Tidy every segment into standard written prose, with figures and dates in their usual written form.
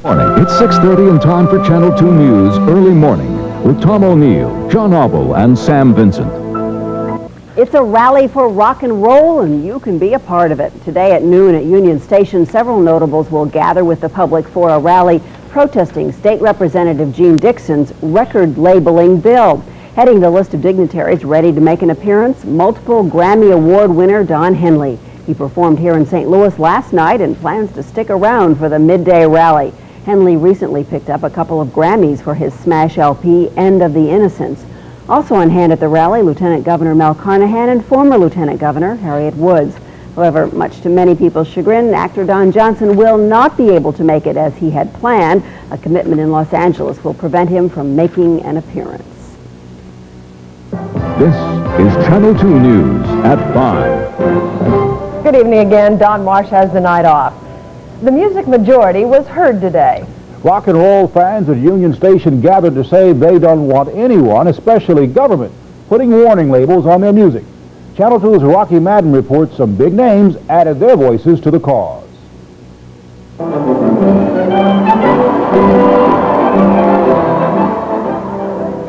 Morning. It's 6:30 and time for Channel 2 News Early Morning with Tom O'Neill, John Obel, and Sam Vincent. It's a rally for rock and roll, and you can be a part of it. Today at noon at Union Station, several notables will gather with the public for a rally protesting State Representative Gene Dixon's record labeling bill. Heading the list of dignitaries ready to make an appearance, multiple Grammy Award winner Don Henley. He performed here in St. Louis last night and plans to stick around for the midday rally. Henley recently picked up a couple of Grammys for his smash LP, End of the Innocents. Also on hand at the rally, Lieutenant Governor Mel Carnahan and former Lieutenant Governor Harriet Woods. However, much to many people's chagrin, actor Don Johnson will not be able to make it as he had planned. A commitment in Los Angeles will prevent him from making an appearance. This is Channel 2 News at 5. Good evening again. Don Marsh has the night off. The music majority was heard today. Rock and roll fans at Union Station gathered to say they don't want anyone, especially government, putting warning labels on their music. Channel 2's Rocky Madden reports some big names added their voices to the cause.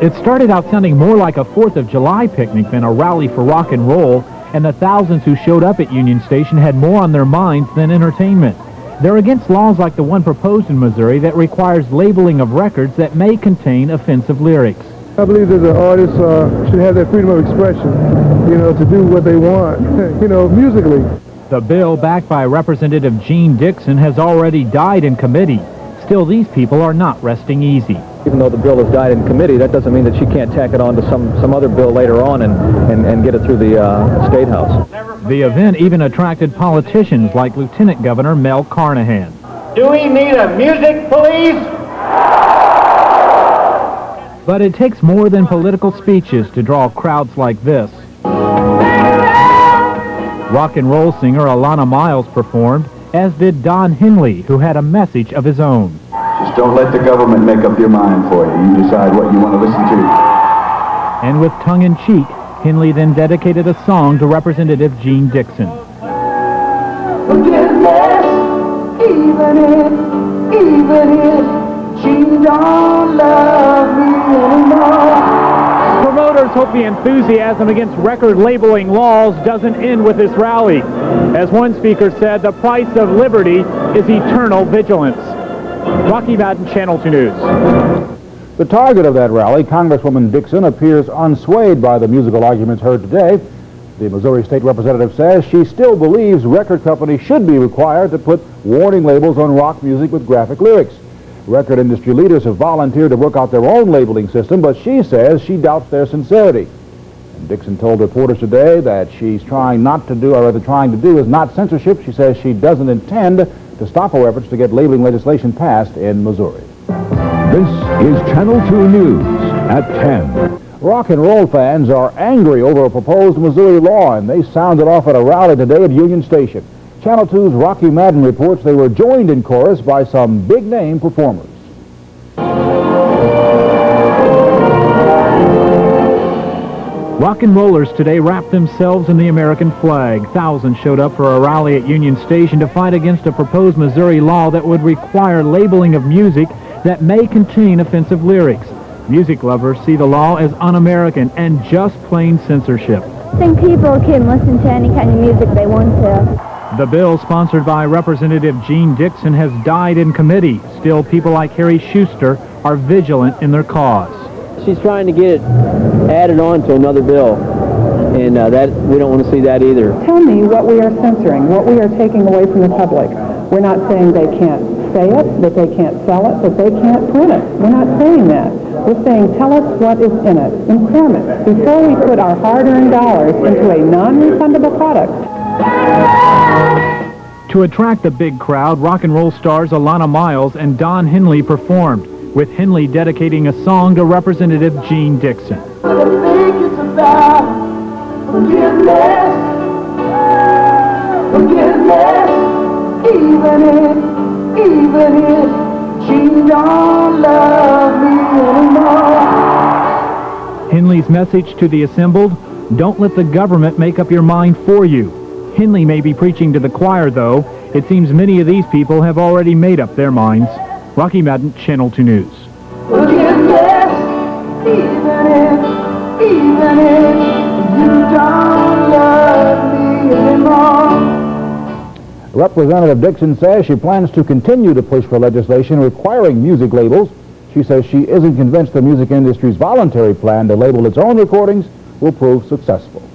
It started out sounding more like a 4th of July picnic than a rally for rock and roll, and the thousands who showed up at Union Station had more on their minds than entertainment. They're against laws like the one proposed in Missouri that requires labeling of records that may contain offensive lyrics. I believe that the artists should have that freedom of expression, to do what they want, musically. The bill, backed by Representative Gene Dixon, has already died in committee. Still, these people are not resting easy. Even though the bill has died in committee, that doesn't mean that she can't tack it on to some other bill later on and get it through the State House. The event even attracted politicians like Lieutenant Governor Mel Carnahan. Do we need a music police? But it takes more than political speeches to draw crowds like this. Rock and roll singer Alana Miles performed, as did Don Henley, who had a message of his own. Just don't let the government make up your mind for you. You decide what you want to listen to. And with tongue-in-cheek, Henley then dedicated a song to Representative Gene Dixon. Forgiveness, even if she don't love me anymore. Promoters hope the enthusiasm against record labeling laws doesn't end with this rally. As one speaker said, the price of liberty is eternal vigilance. Rocky Madden, Channel 2 News. The target of that rally, Congresswoman Dixon, appears unswayed by the musical arguments heard today. The Missouri State Representative says she still believes record companies should be required to put warning labels on rock music with graphic lyrics. Record industry leaders have volunteered to work out their own labeling system, but she says she doubts their sincerity. And Dixon told reporters today that she's trying to do is not censorship. She says she doesn't intend to stop her efforts to get labeling legislation passed in Missouri. This is Channel 2 News at 10. Rock and roll fans are angry over a proposed Missouri law, and they sounded off at a rally today at Union Station. Channel 2's Rocky Madden reports they were joined in chorus by some big-name performers. Rock and rollers today wrapped themselves in the American flag. Thousands showed up for a rally at Union Station to fight against a proposed Missouri law that would require labeling of music that may contain offensive lyrics. Music lovers see the law as un-American and just plain censorship. I think people can listen to any kind of music they want to. The bill, sponsored by Representative Gene Dixon, has died in committee. Still, people like Harry Schuster are vigilant in their cause. She's trying to get it added on to another bill, and that we don't want to see that either. Tell me what we are censoring, what we are taking away from the public. We're not saying they can't say it, that they can't sell it, that they can't print it. We're not saying that. We're saying tell us what is in it. Inform it before we put our hard-earned dollars into a non-refundable product. To attract the big crowd, rock and roll stars Alana Miles and Don Henley performed, with Henley dedicating a song to Representative Gene Dixon. I think it's about forgiveness, even if she don't love me anymore. Henley's message to the assembled: don't let the government make up your mind for you. Henley may be preaching to the choir, though. It seems many of these people have already made up their minds. Rocky Madden, Channel 2 News. Forgiveness, even if you don't love me anymore. Representative Dixon says she plans to continue to push for legislation requiring music labels. She says she isn't convinced the music industry's voluntary plan to label its own recordings will prove successful.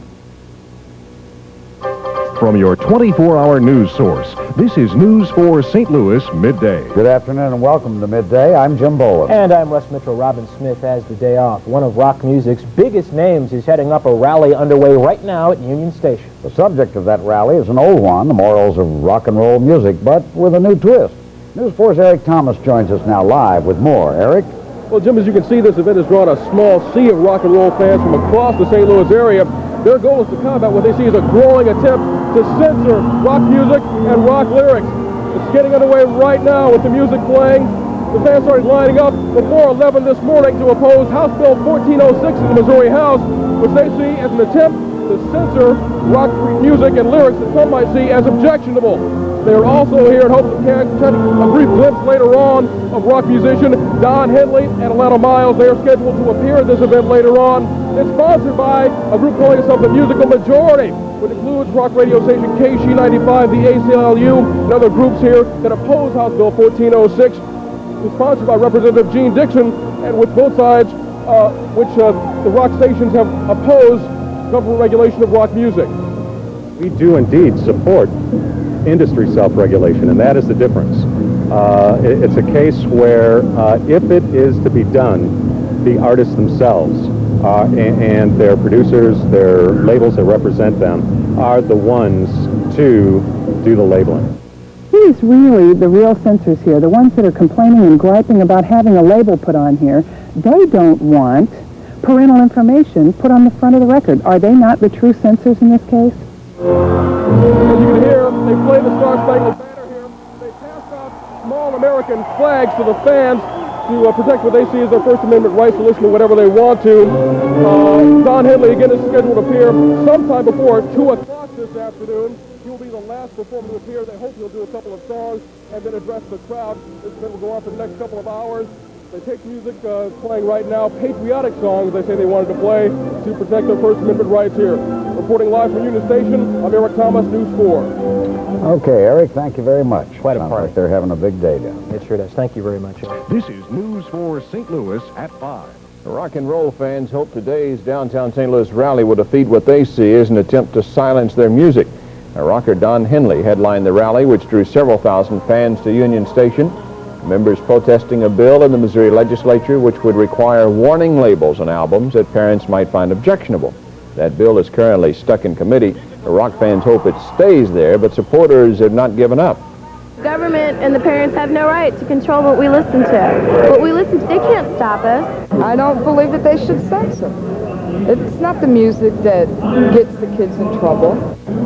From your 24-hour news source, this is News 4 St. Louis Midday. Good afternoon and welcome to Midday. I'm Jim Boland. And I'm West Metro. Robin Smith has the day off. One of rock music's biggest names is heading up a rally underway right now at Union Station. The subject of that rally is an old one, the morals of rock and roll music, but with a new twist. News 4's Eric Thomas joins us now live with more. Eric? Well, Jim, as you can see, this event has drawn a small sea of rock and roll fans from across the St. Louis area. Their goal is to combat what they see as a growing attempt to censor rock music and rock lyrics. It's getting underway right now with the music playing. The fans started lining up before 11 this morning to oppose House Bill 1406 in the Missouri House, which they see as an attempt to censor rock music and lyrics that some might see as objectionable. They are also here in hopes of catching a brief glimpse later on of rock musician Don Henley and Atlanta Miles. They are scheduled to appear at this event later on. It's sponsored by a group calling itself the Musical Majority, which includes rock radio station KSHE 95, the ACLU, and other groups here that oppose House Bill 1406. It's sponsored by Representative Gene Dixon, and with both sides, the rock stations have opposed government regulation of rock music. We do indeed support industry self-regulation, and that is the difference. It's a case where if it is to be done, the artists themselves and their producers, their labels that represent them, are the ones to do the labeling. Who's really the real censors here? The ones that are complaining and griping about having a label put on here. They don't want parental information put on the front of the record. Are they not the true censors in this case? As you can hear, they play the Star Spangled Banner here. They pass out small American flags to the fans to protect what they see as their First Amendment rights to listen to whatever they want to. Don Henley, again, is scheduled to appear sometime before 2 o'clock this afternoon. He will be the last performer to appear. They hope he'll do a couple of songs and then address the crowd. This event will go on for the next couple of hours. They take music playing right now, patriotic songs they say they wanted to play to protect their First Amendment rights here. Reporting live from Union Station, I'm Eric Thomas, News 4. Okay, Eric, thank you very much. Quite a Sounds party. like they're having a big day down. It sure does. Thank you very much, Eric. This is News 4 St. Louis at 5. The rock and roll fans hope today's downtown St. Louis rally will defeat what they see as an attempt to silence their music. Rocker Don Henley headlined the rally, which drew several thousand fans to Union Station. Members protesting a bill in the Missouri legislature which would require warning labels on albums that parents might find objectionable. That bill is currently stuck in committee. The rock fans hope it stays there, but supporters have not given up. Government and the parents have no right to control what we listen to. What we listen to, they can't stop us. I don't believe that they should censor. It's not the music that gets the kids in trouble.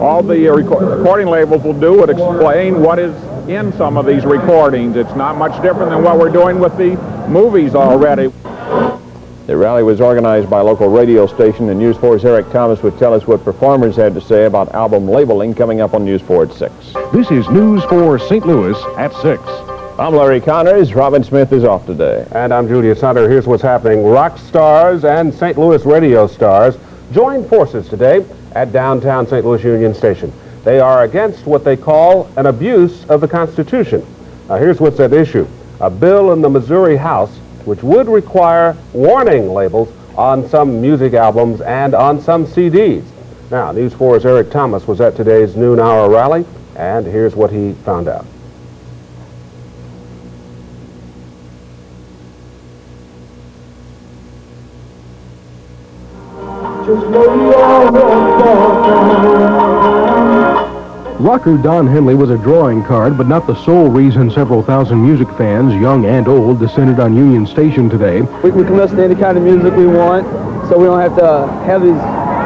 All the recording labels will do is explain what is in some of these recordings. It's not much different than what we're doing with the movies already. The rally was organized by a local radio station, and News 4's Eric Thomas would tell us what performers had to say about album labeling coming up on News 4 at 6. This is News 4 St. Louis at 6. I'm Larry Connors. Robin Smith is off today. And I'm Julius Hunter. Here's what's happening. Rock stars and St. Louis radio stars joined forces today at downtown St. Louis Union Station. They are against what they call an abuse of the Constitution. Now, here's what's at issue. A bill in the Missouri House which would require warning labels on some music albums and on some CDs. Now, News 4's Eric Thomas was at today's noon hour rally, and here's what he found out. Rocker Don Henley was a drawing card, but not the sole reason several thousand music fans, young and old, descended on Union Station today. We can listen to any kind of music we want, so we don't have to have these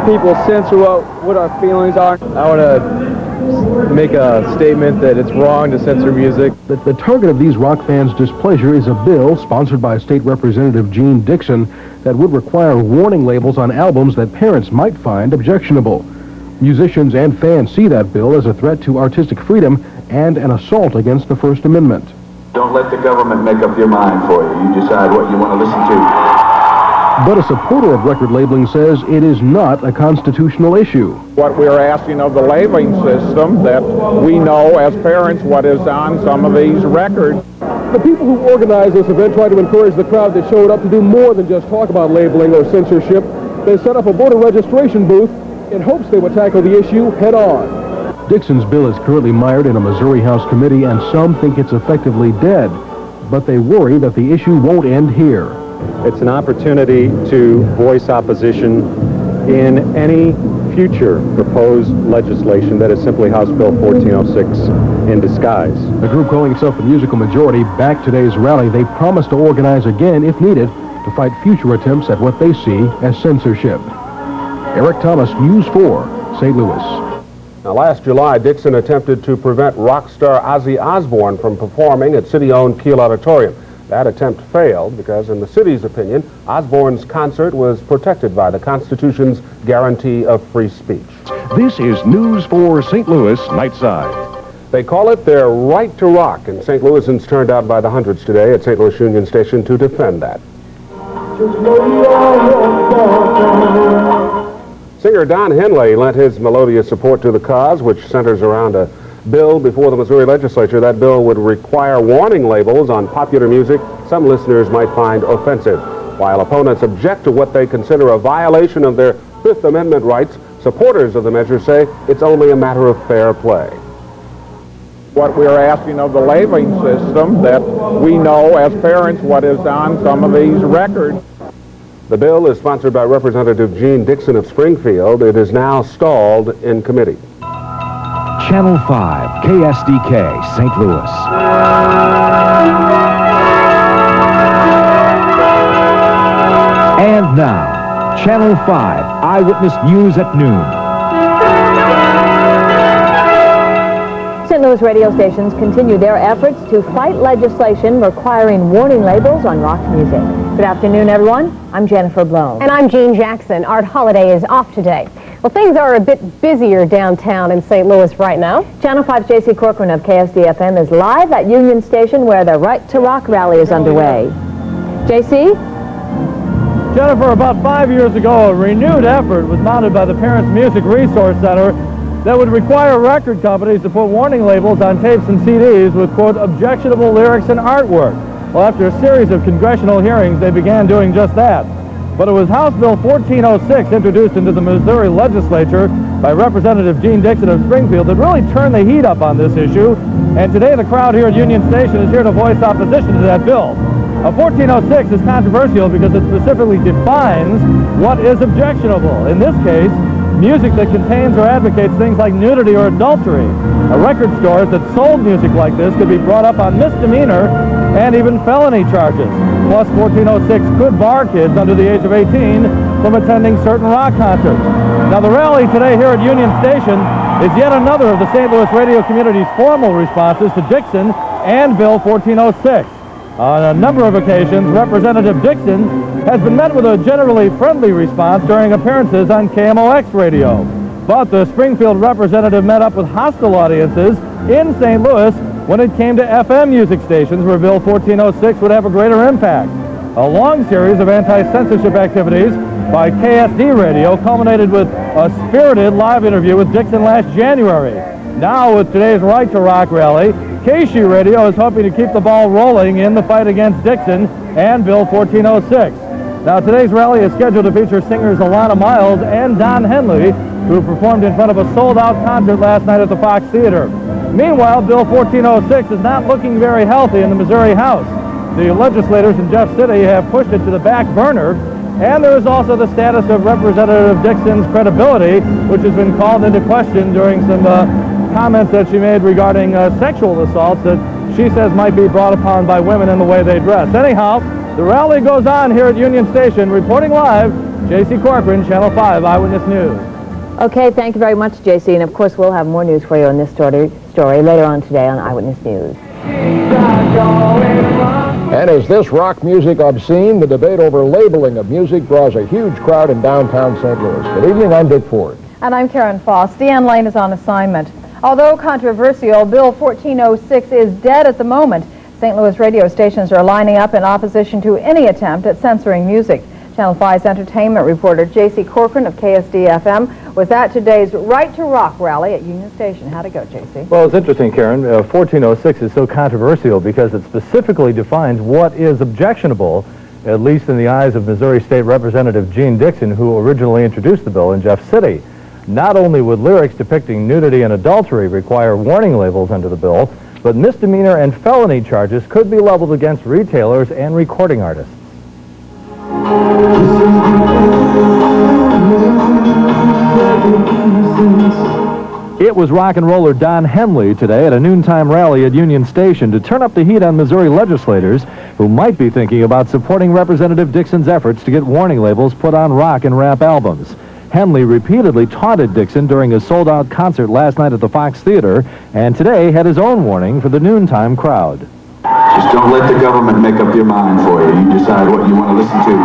people censor what our feelings are. I want to make a statement that it's wrong to censor music. The target of these rock fans' displeasure is a bill sponsored by State Representative Gene Dixon that would require warning labels on albums that parents might find objectionable. Musicians and fans see that bill as a threat to artistic freedom and an assault against the First Amendment. Don't let the government make up your mind for you. You decide what you want to listen to. But a supporter of record labeling says it is not a constitutional issue. What we're asking of the labeling system, that we know as parents what is on some of these records. The people who organized this event tried to encourage the crowd that showed up to do more than just talk about labeling or censorship. They set up a voter registration booth in hopes they would tackle the issue head on. Dixon's bill is currently mired in a Missouri House committee, and some think it's effectively dead. But they worry that the issue won't end here. It's an opportunity to voice opposition in any future proposed legislation that is simply House Bill 1406 in disguise. The group calling itself the Musical Majority backed today's rally. They promise to organize again, if needed, to fight future attempts at what they see as censorship. Eric Thomas, News 4, St. Louis. Now, last July, Dixon attempted to prevent rock star Ozzy Osbourne from performing at city-owned Kiel Auditorium. That attempt failed because, in the city's opinion, Osbourne's concert was protected by the Constitution's guarantee of free speech. This is News 4 St. Louis Nightside. They call it their right to rock, and St. Louisans turned out by the hundreds today at St. Louis Union Station to defend that. Singer Don Henley lent his melodious support to the cause, which centers around a bill before the Missouri legislature. That bill would require warning labels on popular music some listeners might find offensive. While opponents object to what they consider a violation of their Fifth Amendment rights, supporters of the measure say it's only a matter of fair play. What we're asking of the labeling system, that we know as parents what is on some of these records. The bill is sponsored by Representative Gene Dixon of Springfield. It is now stalled in committee. Channel 5, KSDK, St. Louis. And now, Channel 5, Eyewitness News at noon. St. Louis radio stations continue their efforts to fight legislation requiring warning labels on rock music. Good afternoon, everyone. I'm Jennifer Blome. And I'm Jean Jackson. Art Holiday is off today. Well, things are a bit busier downtown in St. Louis right now. Channel 5's J.C. Corcoran of KSDFM is live at Union Station where the Right to Rock rally is underway. J.C.? Jennifer, about 5 years ago, a renewed effort was mounted by the Parents Music Resource Center that would require record companies to put warning labels on tapes and CDs with, quote, objectionable lyrics and artwork. Well, after a series of congressional hearings, they began doing just that. But it was House Bill 1406, introduced into the Missouri legislature by Representative Gene Dixon of Springfield, that really turned the heat up on this issue. And today the crowd here at Union Station is here to voice opposition to that bill. 1406 is controversial because it specifically defines what is objectionable. In this case, music that contains or advocates things like nudity or adultery. Record stores that sold music like this could be brought up on misdemeanor and even felony charges. Plus, 1406 could bar kids under the age of 18 from attending certain rock concerts. Now, the rally today here at Union Station is yet another of the St. Louis radio community's formal responses to Dixon and Bill 1406. On a number of occasions, Representative Dixon has been met with a generally friendly response during appearances on KMOX radio. But the Springfield representative met up with hostile audiences in St. Louis when it came to FM music stations where Bill 1406 would have a greater impact. A long series of anti-censorship activities by KSD Radio culminated with a spirited live interview with Dixon last January. Now, with today's Right to Rock rally, KSHE Radio is hoping to keep the ball rolling in the fight against Dixon and Bill 1406. Now, today's rally is scheduled to feature singers Alana Miles and Don Henley, who performed in front of a sold-out concert last night at the Fox Theater. Meanwhile, Bill 1406 is not looking very healthy in the Missouri House. The legislators in Jeff City have pushed it to the back burner, and there is also the status of Representative Dixon's credibility, which has been called into question during some comments that she made regarding sexual assaults that she says might be brought upon by women in the way they dress. Anyhow, the rally goes on here at Union Station. Reporting live, J.C. Corcoran, Channel 5 Eyewitness News. Okay, thank you very much, J.C. And of course, we'll have more news for you on this story later on today on Eyewitness News. And is this rock music obscene? The debate over labeling of music draws a huge crowd in downtown St. Louis. Good evening, I'm Dick Ford. And I'm Karen Foss. Deanne Lane is on assignment. Although controversial, Bill 1406 is dead at the moment. St. Louis radio stations are lining up in opposition to any attempt at censoring music. Channel 5's entertainment reporter J.C. Corcoran of KSDFM was at today's Right to Rock rally at Union Station. How'd it go, J.C.? Well, it's interesting, Karen. 1406 is so controversial because it specifically defines what is objectionable, at least in the eyes of Missouri State Representative Gene Dixon, who originally introduced the bill in Jeff City. Not only would lyrics depicting nudity and adultery require warning labels under the bill, but misdemeanor and felony charges could be leveled against retailers and recording artists. It was rock and roller Don Henley today at a noontime rally at Union Station to turn up the heat on Missouri legislators who might be thinking about supporting Representative Dixon's efforts to get warning labels put on rock and rap albums. Henley repeatedly taunted Dixon during a sold-out concert last night at the Fox Theater, and today had his own warning for the noontime crowd. Just don't let the government make up your mind for you. You decide what you want to listen to.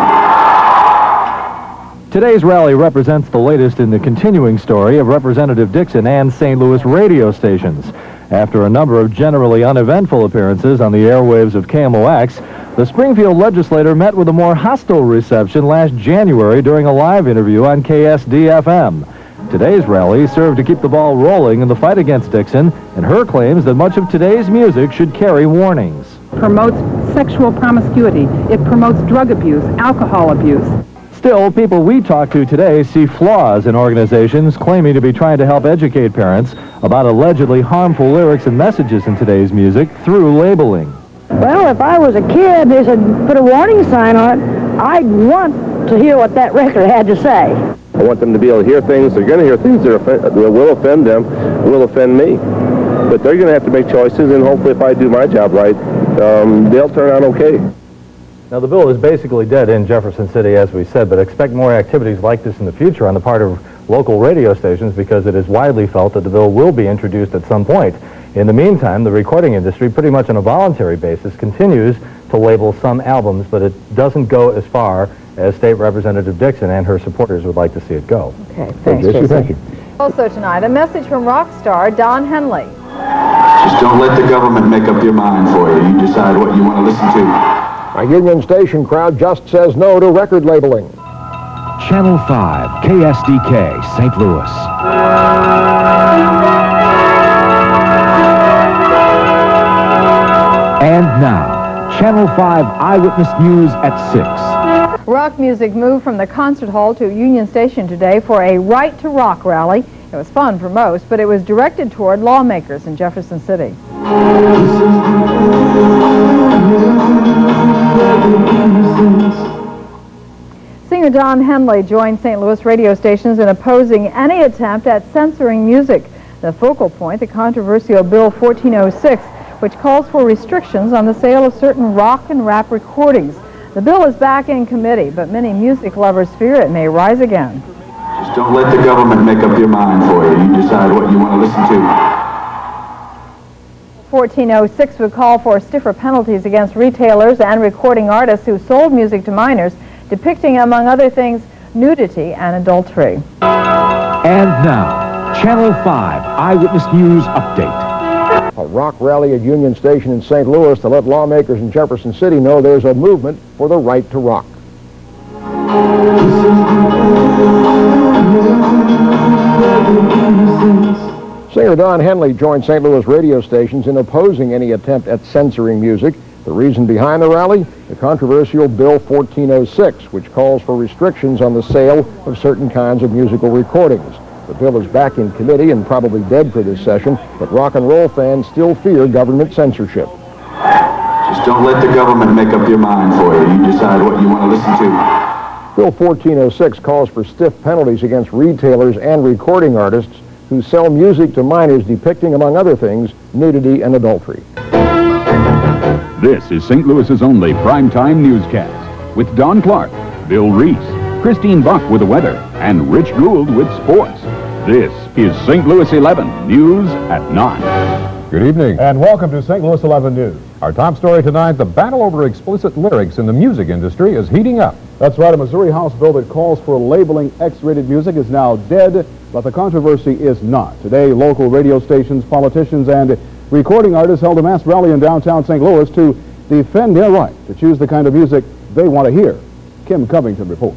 Today's rally represents the latest in the continuing story of Representative Dixon and St. Louis radio stations. After a number of generally uneventful appearances on the airwaves of KMOX, the Springfield legislator met with a more hostile reception last January during a live interview on KSDFM. Today's rally served to keep the ball rolling in the fight against Dixon and her claims that much of today's music should carry warnings. Promotes sexual promiscuity. It promotes drug abuse, alcohol abuse. Still, people we talk to today see flaws in organizations claiming to be trying to help educate parents about allegedly harmful lyrics and messages in today's music through labeling. Well, if I was a kid, they said put a warning sign on it, I'd want to hear what that record had to say. I want them to be able to hear things. They're going to hear things that will offend them, will offend me. But they're going to have to make choices, and hopefully if I do my job right, they'll turn out okay. Now, the bill is basically dead in Jefferson City, as we said, but expect more activities like this in the future on the part of local radio stations because it is widely felt that the bill will be introduced at some point. In the meantime, the recording industry, pretty much on a voluntary basis, continues to label some albums, but it doesn't go as far as State Representative Dixon and her supporters would like to see it go. Okay, thanks, Jason. Thank you. Also tonight, a message from rock star Don Henley. Just don't let the government make up your mind for you. You decide what you want to listen to. A Union Station crowd just says no to record labeling. Channel 5, KSDK, St. Louis. And now, Channel 5 Eyewitness News at 6. Rock music moved from the concert hall to Union Station today for a Right to Rock rally. It was fun for most, but it was directed toward lawmakers in Jefferson City. Singer Don Henley joined St. Louis radio stations in opposing any attempt at censoring music. The focal point, the controversial Bill 1406, which calls for restrictions on the sale of certain rock and rap recordings. The bill is back in committee, but many music lovers fear it may rise again. Just don't let the government make up your mind for you. You decide what you want to listen to. 1406 would call for stiffer penalties against retailers and recording artists who sold music to minors, depicting, among other things, nudity and adultery. And now, Channel 5 Eyewitness News Update. A rock rally at Union Station in St. Louis to let lawmakers in Jefferson City know there's a movement for the right to rock. Singer Don Henley joined St. Louis radio stations in opposing any attempt at censoring music. The reason behind the rally? The controversial Bill 1406, which calls for restrictions on the sale of certain kinds of musical recordings. The bill is back in committee and probably dead for this session, but rock and roll fans still fear government censorship. Just don't let the government make up your mind for you. You decide what you want to listen to. Bill 1406 calls for stiff penalties against retailers and recording artists who sell music to minors depicting, among other things, nudity and adultery. This is St. Louis's only primetime newscast with Don Clark, Bill Reese, Christine Buck with the weather, and Rich Gould with sports. This is St. Louis 11 News at 9. Good evening, and welcome to St. Louis 11 News. Our top story tonight, the battle over explicit lyrics in the music industry is heating up. That's right. A Missouri House bill that calls for labeling X-rated music is now dead, but the controversy is not. Today, local radio stations, politicians, and recording artists held a mass rally in downtown St. Louis to defend their right to choose the kind of music they want to hear. Kim Covington reports.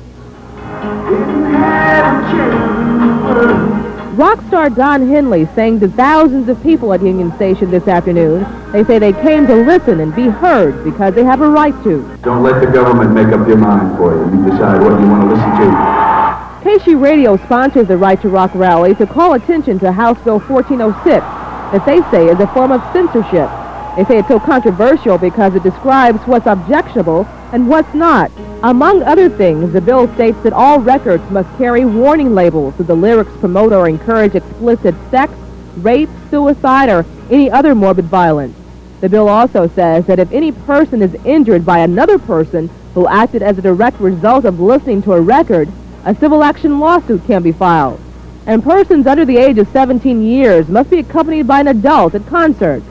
Rock star Don Henley sang to thousands of people at Union Station this afternoon. They say they came to listen and be heard because they have a right to. Don't let the government make up your mind for you. You decide what you want to listen to. KSHE Radio sponsors the Right to Rock rally to call attention to House Bill 1406 that they say is a form of censorship. They say it's so controversial because it describes what's objectionable and what's not. Among other things, the bill states that all records must carry warning labels so the lyrics promote or encourage explicit sex, rape, suicide, or any other morbid violence. The bill also says that if any person is injured by another person who acted as a direct result of listening to a record, a civil action lawsuit can be filed. And persons under the age of 17 years must be accompanied by an adult at concerts.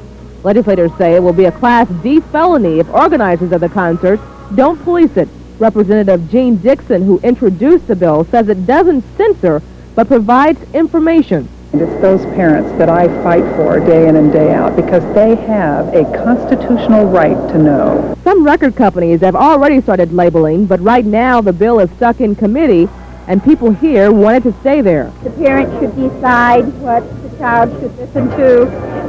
Legislators say it will be a Class D felony if organizers of the concerts don't police it. Representative Gene Dixon, who introduced the bill, says it doesn't censor, but provides information. And it's those parents that I fight for day in and day out because they have a constitutional right to know. Some record companies have already started labeling, but right now the bill is stuck in committee, and people here want it to stay there. The parent should decide what the child should listen to,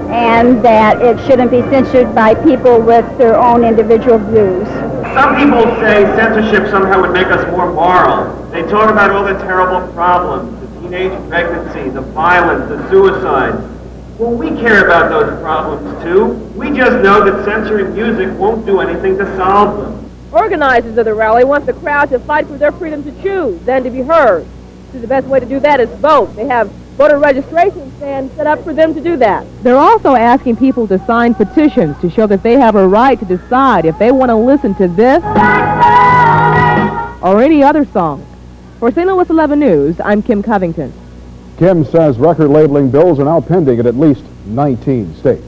and that it shouldn't be censored by people with their own individual views. Some people say censorship somehow would make us more moral. They talk about all the terrible problems, the teenage pregnancy, the violence, the suicide. Well, we care about those problems too. We just know that censoring music won't do anything to solve them. Organizers of the rally want the crowd to fight for their freedom to choose and to be heard. So the best way to do that is vote. They have voter registration stands set up for them to do that. They're also asking people to sign petitions to show that they have a right to decide if they want to listen to this or any other song. For St. Louis 11 News, I'm Kim Covington. Kim says record labeling bills are now pending in at least 19 states.